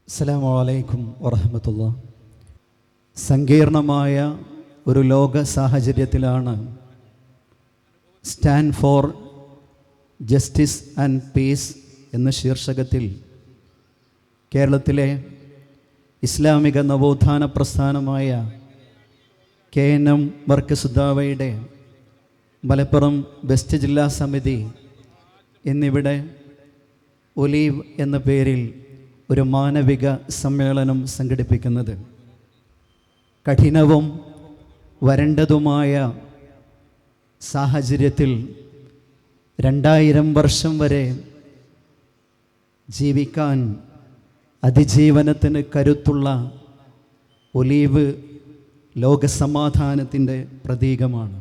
അസ്സലാമു അലൈക്കും വറഹ്മത്തുള്ളാഹി. സങ്കീർണമായ ഒരു ലോക സാഹചര്യത്തിലാണ് stand for justice and piece എന്ന ശീർഷകത്തിൽ കേരളത്തിലെ ഇസ്ലാമിക നവോത്ഥാന പ്രസ്ഥാനമായ KNM മർക്കസ് ദഅവയുടെ മലപ്പുറം വെസ്റ്റ് ജില്ലാ സമിതി എന്നിവിടെ ഒലീവ് എന്ന പേരിൽ ഒരു മാനവിക സമ്മേളനം സംഘടിപ്പിക്കുന്നത്. കഠിനവും വരണ്ടതുമായ സാഹചര്യത്തിൽ 2000 വർഷം വരെ ജീവിക്കാൻ അതിജീവനത്തിന് കരുത്തുള്ള ഒലീവ് ലോകസമാധാനത്തിൻ്റെ പ്രതീകമാണ്.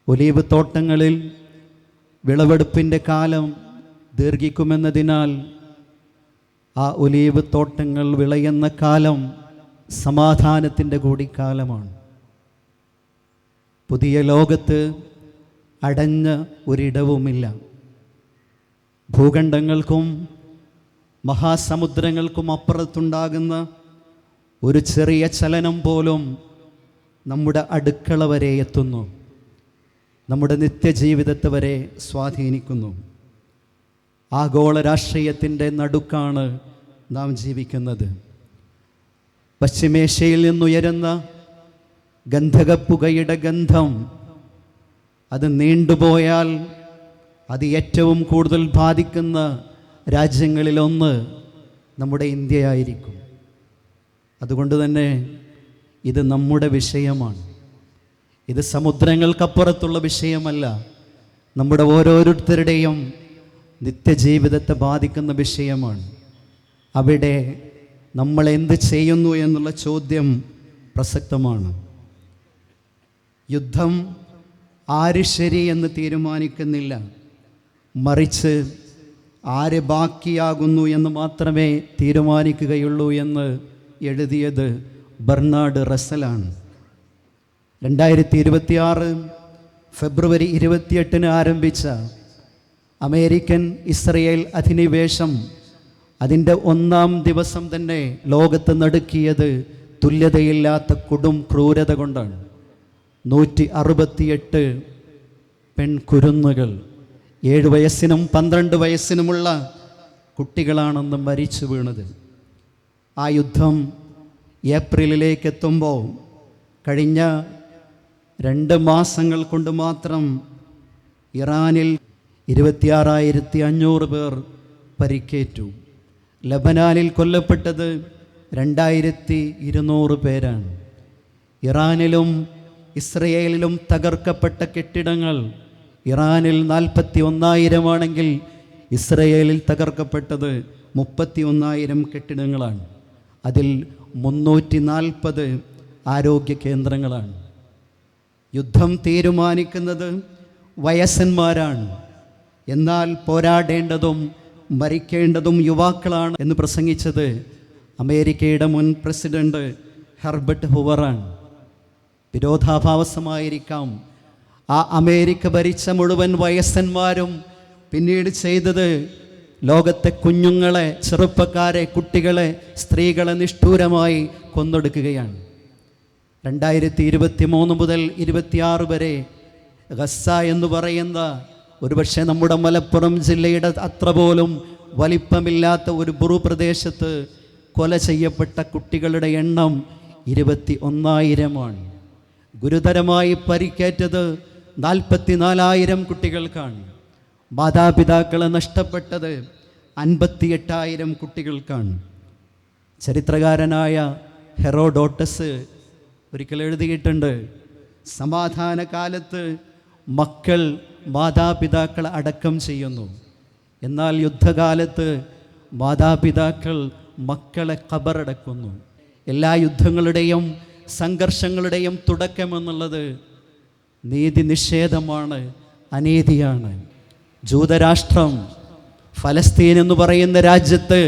ഒലീവ് തോട്ടങ്ങളിൽ വിളവെടുപ്പിൻ്റെ കാലം ദീർഘിക്കുമെന്നതിനാൽ ആ ഒലീവ് തോട്ടങ്ങൾ വിളയുന്ന കാലം സമാധാനത്തിൻ്റെ കൂടി കാലമാണ്. പുതിയ ലോകത്ത് അടഞ്ഞ ഒരിടവുമില്ല. ഭൂഖണ്ഡങ്ങൾക്കും മഹാസമുദ്രങ്ങൾക്കും അപ്പുറത്തുണ്ടാകുന്ന ഒരു ചെറിയ ചലനം പോലും നമ്മുടെ അടുക്കള വരെ എത്തുന്നു, നമ്മുടെ നിത്യജീവിതത്തെ വരെ സ്വാധീനിക്കുന്നു. ആഗോള രാഷ്ട്രീയത്തിൻ്റെ നടുക്കാണ് നാം ജീവിക്കുന്നത്. പശ്ചിമേഷ്യയിൽ നിന്നുയരുന്ന ഗന്ധകപ്പുകയുടെ ഗന്ധം അത് നീണ്ടുപോയാൽ അത് ഏറ്റവും കൂടുതൽ ബാധിക്കുന്ന രാജ്യങ്ങളിലൊന്ന് നമ്മുടെ ഇന്ത്യയായിരിക്കും. അതുകൊണ്ട് തന്നെ ഇത് നമ്മുടെ വിഷയമാണ്. ഇത് സമുദ്രങ്ങൾക്കപ്പുറത്തുള്ള വിഷയമല്ല, നമ്മുടെ ഓരോരുത്തരുടെയും നിത്യജീവിതത്തെ ബാധിക്കുന്ന വിഷയമാണ്. അവിടെ നമ്മൾ എന്ത് ചെയ്യുന്നു എന്നുള്ള ചോദ്യം പ്രസക്തമാണ്. യുദ്ധം ആര് ശരി എന്ന് തീരുമാനിക്കുന്നില്ല, മറിച്ച് ആര് ബാക്കിയാകുന്നു എന്ന് മാത്രമേ തീരുമാനിക്കുകയുള്ളൂ എന്ന് എഴുതിയത് ബെർണാഡ് റസ്സലാണ്. 2026 ഫെബ്രുവരി 28 ആരംഭിച്ച അമേരിക്കൻ ഇസ്രയേൽ അധിനിവേശം അതിൻ്റെ 1-ാം ദിവസം തന്നെ ലോകത്ത് നടുക്കിയത് തുല്യതയില്ലാത്ത കൊടും ക്രൂരത കൊണ്ടാണ്. 168 പെൺകുരുന്നുകൾ, 7 വയസ്സിനും 12 വയസ്സിനുമുള്ള കുട്ടികളാണെന്ന് മരിച്ചു വീണത്. ആ യുദ്ധം ഏപ്രിലിലേക്ക് എത്തുമ്പോൾ കഴിഞ്ഞ 2 മാസങ്ങൾ കൊണ്ട് മാത്രം ഇറാനിൽ 26,500 പേർ പരിക്കേറ്റു. ലബനാനിൽ കൊല്ലപ്പെട്ടത് 2,200 പേരാണ്. ഇറാനിലും ഇസ്രയേലിലും തകർക്കപ്പെട്ട കെട്ടിടങ്ങൾ ഇറാനിൽ 41,000 ആണെങ്കിൽ ഇസ്രയേലിൽ തകർക്കപ്പെട്ടത് 31,000 കെട്ടിടങ്ങളാണ്. അതിൽ 340 ആരോഗ്യ കേന്ദ്രങ്ങളാണ്. യുദ്ധം തീരുമാനിക്കുന്നത് വയസ്സന്മാരാണ്, എന്നാൽ പോരാടേണ്ടതും മരിക്കേണ്ടതും യുവാക്കളാണ് എന്ന് പ്രസംഗിച്ചത് അമേരിക്കയുടെ മുൻ പ്രസിഡന്റ് ഹെർബർട്ട് ഹൂവറാണ്. വിരോധാഭാസമായിരിക്കാം, ആ അമേരിക്ക ഭരിച്ച മുഴുവൻ വയസ്സന്മാരും പിന്നീട് ചെയ്തത് ലോകത്തെ കുഞ്ഞുങ്ങളെ, ചെറുപ്പക്കാരെ, കുട്ടികളെ, സ്ത്രീകളെ നിഷ്ഠൂരമായി കൊന്നൊടുക്കുകയാണ്. 2023 മുതൽ 26 വരെ ഗസ്സ എന്ന് പറയുന്ന ഒരുപക്ഷെ നമ്മുടെ മലപ്പുറം ജില്ലയുടെ അത്ര പോലും വലിപ്പമില്ലാത്ത ഒരു ഭൂപ്രദേശത്ത് കൊല ചെയ്യപ്പെട്ട കുട്ടികളുടെ എണ്ണം 21,000 ഗുരുതരമായി പരിക്കേറ്റത് 44,000 കുട്ടികൾക്കാണ്. മാതാപിതാക്കളെ നഷ്ടപ്പെട്ടത് 58,000 കുട്ടികൾക്കാണ്. ചരിത്രകാരനായ ഹെറോഡോട്ടസ് ഒരിക്കൽ എഴുതിയിട്ടുണ്ട്, സമാധാന കാലത്ത് മക്കൾ മാതാപിതാക്കളെ അടക്കം ചെയ്യുന്നു, എന്നാൽ യുദ്ധകാലത്ത് മാതാപിതാക്കൾ മക്കളെ ഖബറടക്കുന്നു. എല്ലാ യുദ്ധങ്ങളുടെയും സംഘർഷങ്ങളുടെയും തുടക്കമെന്നുള്ളത് നീതി നിഷേധമാണ്, അനീതിയാണ്. ജൂതരാഷ്ട്രം ഫലസ്തീൻ എന്ന് പറയുന്ന രാജ്യത്ത്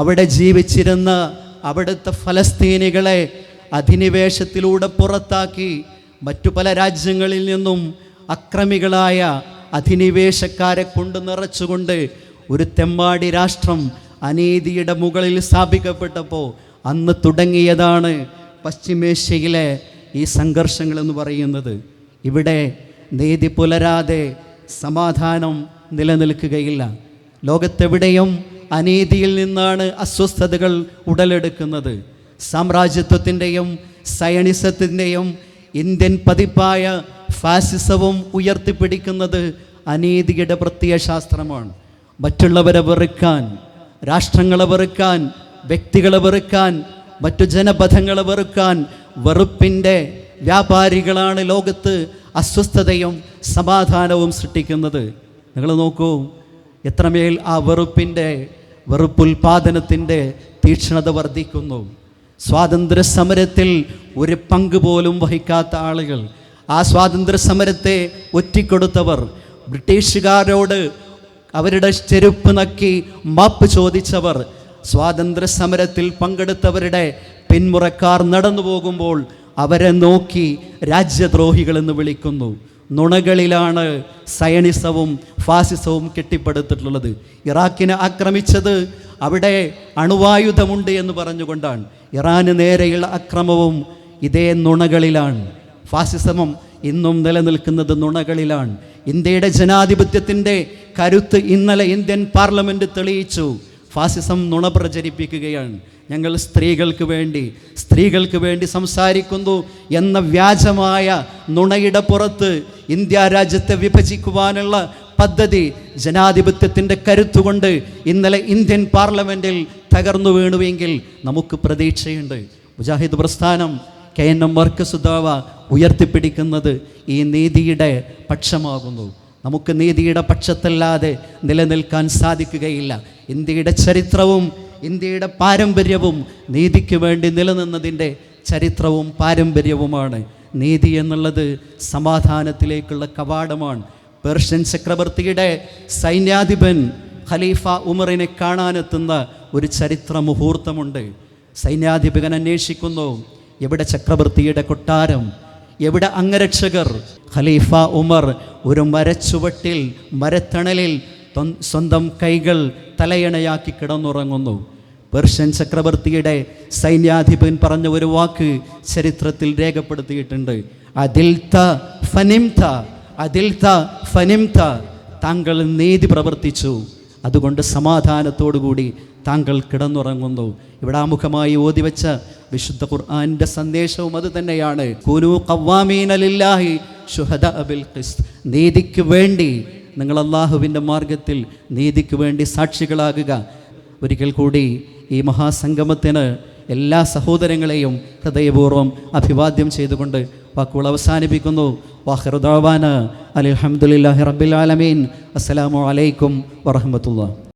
അവിടെ ജീവിച്ചിരുന്ന അവിടുത്തെ ഫലസ്തീനികളെ അധിനിവേശത്തിലൂടെ പുറത്താക്കി മറ്റു പല രാജ്യങ്ങളിൽ നിന്നും അക്രമികളായ അധിനിവേശക്കാരെ കൊണ്ട് നിറച്ചുകൊണ്ട് ഒരു തെമ്മാടി രാഷ്ട്രം അനീതിയുടെ മുകളിൽ സ്ഥാപിക്കപ്പെട്ടപ്പോൾ അന്ന് തുടങ്ങിയതാണ് പശ്ചിമേഷ്യയിലെ ഈ സംഘർഷങ്ങളെന്ന് പറയുന്നത്. ഇവിടെ നീതി പുലരാതെ സമാധാനം നിലനിൽക്കുകയില്ല. ലോകത്തെവിടെയും അനീതിയിൽ നിന്നാണ് അസ്വസ്ഥതകൾ ഉടലെടുക്കുന്നത്. സാമ്രാജ്യത്വത്തിൻ്റെയും സയണിസത്തിൻ്റെയും ഇന്ത്യൻ പതിപ്പായ ഫാസിസവും ഉയർത്തിപ്പിടിക്കുന്നത് അനീതിയുടെ പ്രത്യയശാസ്ത്രമാണ്. മറ്റുള്ളവരെ വെറുക്കാൻ, രാഷ്ട്രങ്ങളെ വെറുക്കാൻ, വ്യക്തികളെ വെറുക്കാൻ, മറ്റു ജനപഥങ്ങളെ വെറുക്കാൻ വെറുപ്പിൻ്റെ വ്യാപാരികളാണ് ലോകത്ത് അസ്വസ്ഥതയും സമാധാനവും സൃഷ്ടിക്കുന്നത്. നിങ്ങൾ നോക്കൂ, എത്രമേൽ ആ വെറുപ്പുൽപാദനത്തിൻ്റെ തീക്ഷ്ണത വർദ്ധിക്കുന്നു. സ്വാതന്ത്ര്യ സമരത്തിൽ ഒരു പങ്ക് പോലും വഹിക്കാത്ത ആളുകൾ, ആ സ്വാതന്ത്ര്യ സമരത്തെ ഒറ്റിക്കൊടുത്തവർ, ബ്രിട്ടീഷുകാരോട് അവരുടെ ചെരുപ്പ് നക്കി മാപ്പ് ചോദിച്ചവർ, സ്വാതന്ത്ര്യ സമരത്തിൽ പങ്കെടുത്തവരുടെ പിന്മുറക്കാർ നടന്നു പോകുമ്പോൾ അവരെ നോക്കി രാജ്യദ്രോഹികളെന്ന് വിളിക്കുന്നു. നുണകളിലാണ് സയണിസവും ഫാസിസവും കെട്ടിപ്പടുത്തിട്ടുള്ളത്. ഇറാഖിനെ ആക്രമിച്ചത് അവിടെ അണുവായുധമുണ്ട് എന്ന് പറഞ്ഞുകൊണ്ടാണ്. ഇറാന് നേരെയുള്ള അക്രമവും ഇതേ നുണകളിലാണ്. ഫാസിസവും ഇന്നും നിലനിൽക്കുന്നത് നുണകളിലാണ്. ഇന്ത്യയുടെ ജനാധിപത്യത്തിൻ്റെ കരുത്ത് ഇന്നലെ ഇന്ത്യൻ പാർലമെൻറ്റ് തെളിയിച്ചു. ഫാസിസം നുണ പ്രചരിപ്പിക്കുകയാണ്. ഞങ്ങൾ സ്ത്രീകൾക്ക് വേണ്ടി സംസാരിക്കുന്നു എന്ന വ്യാജമായ നുണയുടെ പുറത്ത് ഇന്ത്യ രാജ്യത്തെ വിഭജിക്കുവാനുള്ള പദ്ധതി ജനാധിപത്യത്തിൻ്റെ കരുത്തുകൊണ്ട് ഇന്നലെ ഇന്ത്യൻ പാർലമെൻറ്റിൽ തകർന്നു വീണുവെങ്കിൽ നമുക്ക് പ്രതീക്ഷയുണ്ട്. മുജാഹിദ് പ്രസ്ഥാനം KNM മർക്കസ് ദഅവ ഉയർത്തിപ്പിടിക്കുന്നത് ഈ നീതിയുടെ പക്ഷമാകുന്നു. നമുക്ക് നീതിയുടെ പക്ഷത്തല്ലാതെ നിലനിൽക്കാൻ സാധിക്കുകയില്ല. ഇന്ത്യയുടെ ചരിത്രവും ഇന്ത്യയുടെ പാരമ്പര്യവും നീതിക്ക് വേണ്ടി നിലനിന്നതിൻ്റെ ചരിത്രവും പാരമ്പര്യവുമാണ്. നീതി എന്നുള്ളത് സമാധാനത്തിലേക്കുള്ള കവാടമാണ്. പേർഷ്യൻ ചക്രവർത്തിയുടെ സൈന്യാധിപൻ ഖലീഫ ഉമറിനെ കാണാനെത്തുന്ന ഒരു ചരിത്ര മുഹൂർത്തമുണ്ട്. സൈന്യാധിപൻ അന്വേഷിക്കുന്നു, എവിടെ ചക്രവർത്തിയുടെ കൊട്ടാരം, എവിടെ അംഗരക്ഷകർ? ഖലീഫ ഉമർ ഒരു മരച്ചുവട്ടിൽ, മരത്തണലിൽ സ്വന്തം കൈകൾ തലയണയാക്കി കിടന്നുറങ്ങുന്നു. പേർഷ്യൻ ചക്രവർത്തിയുടെ സൈന്യാധിപൻ പറഞ്ഞ ഒരു വാക്ക് ചരിത്രത്തിൽ രേഖപ്പെടുത്തിയിട്ടുണ്ട്. ഫനിംത, താങ്കൾ നീതി പ്രവർത്തിച്ചു, അതുകൊണ്ട് സമാധാനത്തോടുകൂടി താങ്കൾ കിടന്നുറങ്ങുന്നു. ഇവിടെ ആമുഖമായി ഓതിവെച്ച വിശുദ്ധ ഖുർആന്റെ സന്ദേശവും അത് തന്നെയാണ്. കൂനൂ ഖവ്വാമീന ലില്ലാഹി ശുഹദാഅ ബിൽ ഖിസ്ത്. നീതിക്ക് വേണ്ടി നിങ്ങൾ അല്ലാഹുവിൻ്റെ മാർഗത്തിൽ നീതിക്ക് വേണ്ടി സാക്ഷികളാകുക. ഒരിക്കൽ കൂടി ഈ മഹാസംഗമത്തിന് എല്ലാ സഹോദരങ്ങളെയും ഹൃദയപൂർവ്വം അഭിവാദ്യം ചെയ്തുകൊണ്ട് വാക്കുകൾ അവസാനിപ്പിക്കുന്നു. വാഖിറു ദഅവാന അൽഹംദുലില്ലാഹി റബ്ബിൽ ആലമീൻ. അസ്സലാമു അലൈക്കും വറഹ്മത്തുള്ളാഹി.